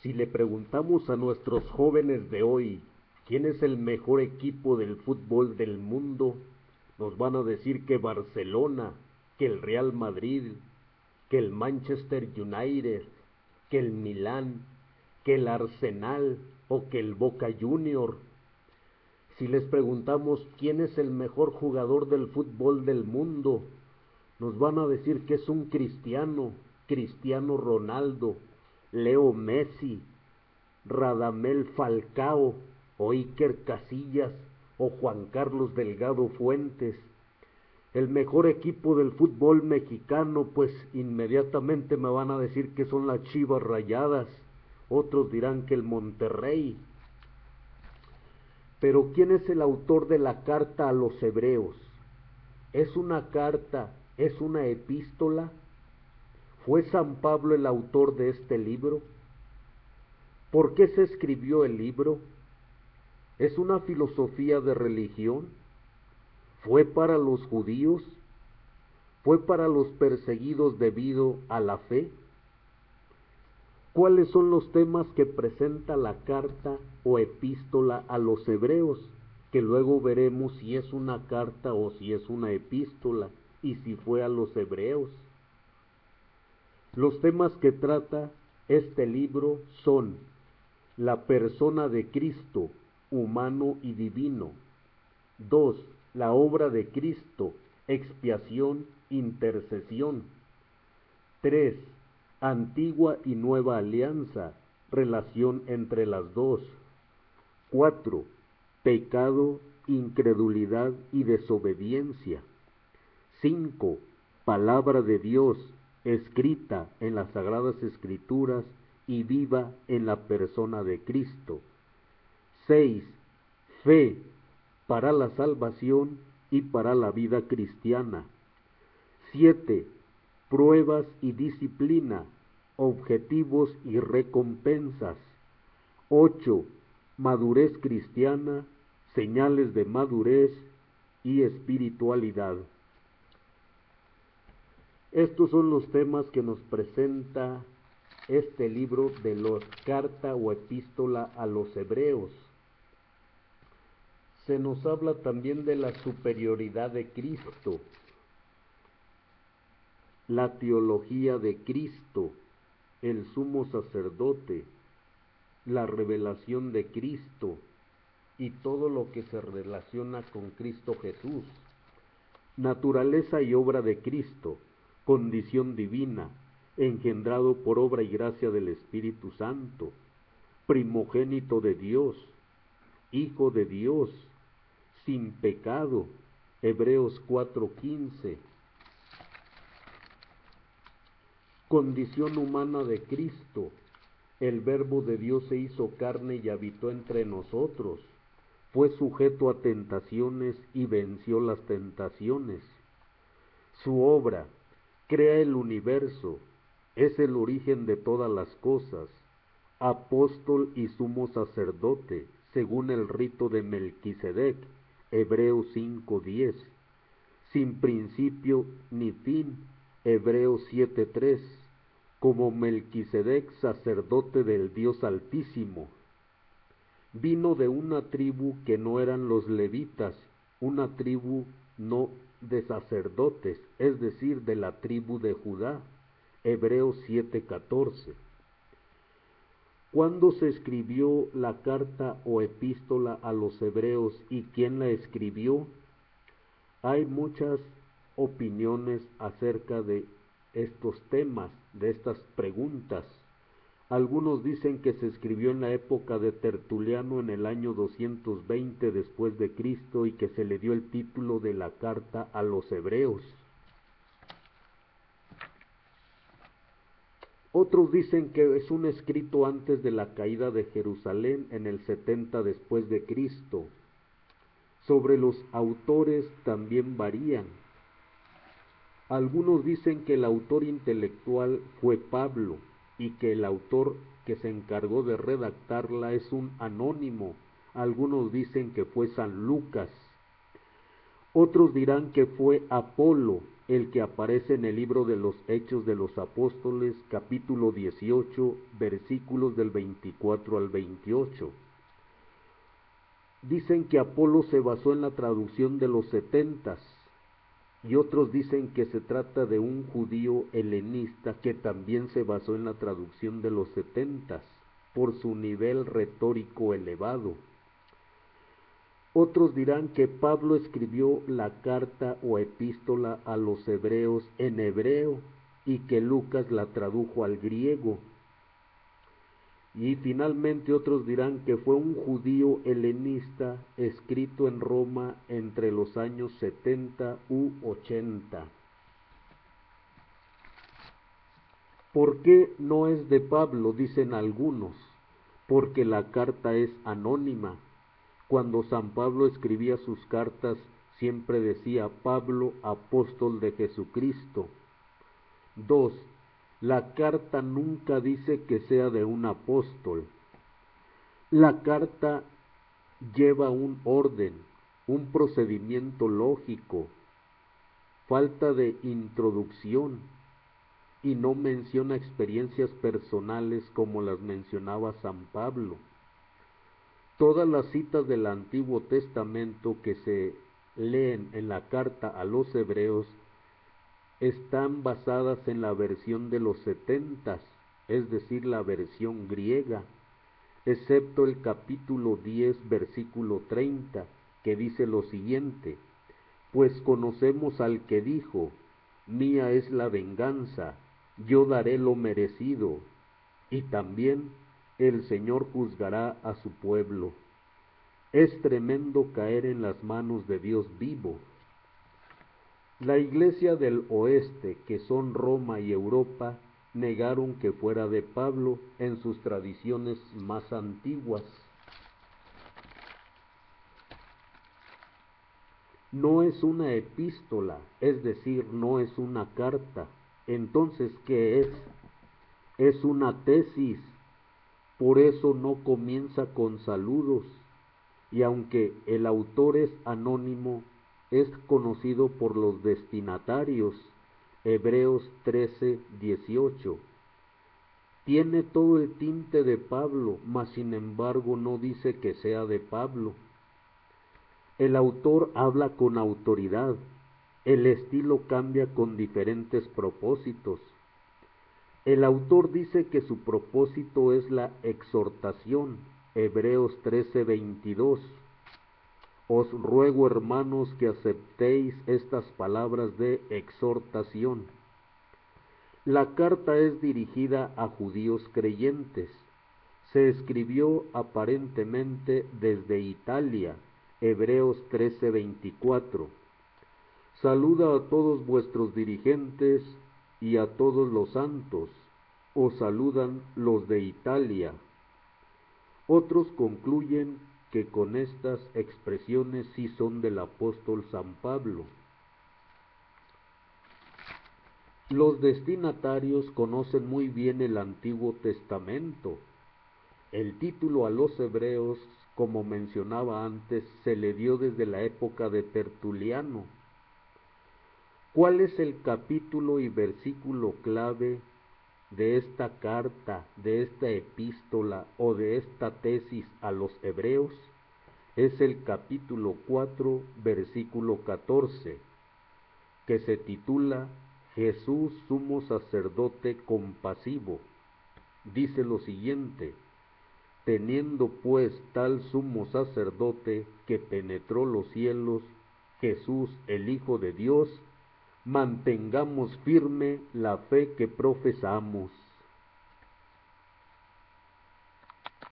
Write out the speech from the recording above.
Si le preguntamos a nuestros jóvenes de hoy quién es el mejor equipo del fútbol del mundo, nos van a decir que Barcelona, que el Real Madrid, que el Manchester United, que el Milán, que el Arsenal o que el Boca Junior. Si les preguntamos quién es el mejor jugador del fútbol del mundo, nos van a decir que es un Cristiano Ronaldo, Leo Messi, Radamel Falcao o Iker Casillas o Juan Carlos Delgado Fuentes. El mejor equipo del fútbol mexicano, pues inmediatamente me van a decir que son las Chivas Rayadas, otros dirán que el Monterrey. Pero ¿quién es el autor de la carta a los hebreos? ¿Es una carta? ¿Es una epístola? ¿Fue San Pablo el autor de este libro? ¿Por qué se escribió el libro? ¿Es una filosofía de religión? ¿Fue para los judíos? ¿Fue para los perseguidos debido a la fe? ¿Cuáles son los temas que presenta la carta o epístola a los hebreos? Que luego veremos si es una carta o si es una epístola y si fue a los hebreos. Los temas que trata este libro son la persona de Cristo, humano y divino. 2. La obra de Cristo, expiación, intercesión. 3. Antigua y nueva alianza, relación entre las dos. 4. Pecado, incredulidad y desobediencia. 5. Palabra de Dios, escrita en las Sagradas Escrituras y viva en la persona de Cristo. 6. Fe para la salvación y para la vida cristiana. 7. Pruebas y disciplina, objetivos y recompensas. 8. Madurez cristiana, señales de madurez y espiritualidad. Estos son los temas que nos presenta este libro de la carta o epístola a los hebreos. Se nos habla también de la superioridad de Cristo, la teología de Cristo, el sumo sacerdote, la revelación de Cristo y todo lo que se relaciona con Cristo Jesús, naturaleza y obra de Cristo, condición divina, engendrado por obra y gracia del Espíritu Santo, primogénito de Dios, Hijo de Dios, sin pecado, Hebreos 4:15. Condición humana de Cristo, el Verbo de Dios se hizo carne y habitó entre nosotros, fue sujeto a tentaciones y venció las tentaciones. Su obra, crea el universo, es el origen de todas las cosas, apóstol y sumo sacerdote, según el rito de Melquisedec, Hebreos 5:10, sin principio ni fin, Hebreos 7:3, como Melquisedec, sacerdote del Dios Altísimo. Vino de una tribu que no eran los levitas, una tribu no de sacerdotes, es decir, de la tribu de Judá, Hebreos 7:14. ¿Cuándo se escribió la carta o epístola a los hebreos y quién la escribió? Hay muchas opiniones acerca de estos temas, de estas preguntas. Algunos dicen que se escribió en la época de Tertuliano en el año 220 después de Cristo y que se le dio el título de la carta a los hebreos. Otros dicen que es un escrito antes de la caída de Jerusalén en el 70 después de Cristo. Sobre los autores también varían. Algunos dicen que el autor intelectual fue Pablo y que el autor que se encargó de redactarla es un anónimo. Algunos dicen que fue San Lucas. Otros dirán que fue Apolo el que aparece en el libro de los Hechos de los Apóstoles, capítulo 18, versículos del 24 al 28. Dicen que Apolo se basó en la traducción de los 70 y otros dicen que se trata de un judío helenista que también se basó en la traducción de los 70 por su nivel retórico elevado. Otros dirán que Pablo escribió la carta o epístola a los hebreos en hebreo y que Lucas la tradujo al griego. Y finalmente otros dirán que fue un judío helenista escrito en Roma entre los años 70 u 80. ¿Por qué no es de Pablo? Dicen algunos. Porque la carta es anónima. Cuando San Pablo escribía sus cartas, siempre decía Pablo, apóstol de Jesucristo. 2. La carta nunca dice que sea de un apóstol. La carta lleva un orden, un procedimiento lógico, falta de introducción y no menciona experiencias personales como las mencionaba San Pablo. Todas las citas del Antiguo Testamento que se leen en la carta a los hebreos están basadas en la versión de los 70, es decir, la versión griega, excepto el capítulo 10, versículo 30, que dice lo siguiente: pues conocemos al que dijo, mía es la venganza, yo daré lo merecido, y también el Señor juzgará a su pueblo. Es tremendo caer en las manos de Dios vivo. La Iglesia del Oeste, que son Roma y Europa, negaron que fuera de Pablo en sus tradiciones más antiguas. No es una epístola, es decir, no es una carta. Entonces, ¿qué es? Es una tesis. Por eso no comienza con saludos. Y aunque el autor es anónimo, es conocido por los destinatarios. Hebreos 13, 18. Tiene todo el tinte de Pablo, mas sin embargo no dice que sea de Pablo. El autor habla con autoridad. El estilo cambia con diferentes propósitos. El autor dice que su propósito es la exhortación. Hebreos 13:22. Os ruego, hermanos, que aceptéis estas palabras de exhortación. La carta es dirigida a judíos creyentes. Se escribió aparentemente desde Italia. Hebreos 13:24. Saluda a todos vuestros dirigentes y a todos los santos. Os saludan los de Italia. Otros concluyen que con estas expresiones sí son del apóstol San Pablo. Los destinatarios conocen muy bien el Antiguo Testamento. El título a los hebreos, como mencionaba antes, se le dio desde la época de Tertuliano. ¿Cuál es el capítulo y versículo clave de esta carta, de esta epístola o de esta tesis a los hebreos? Es el capítulo 4, versículo 14, que se titula Jesús, sumo sacerdote compasivo. Dice lo siguiente: teniendo pues tal sumo sacerdote que penetró los cielos, Jesús, el Hijo de Dios, mantengamos firme la fe que profesamos.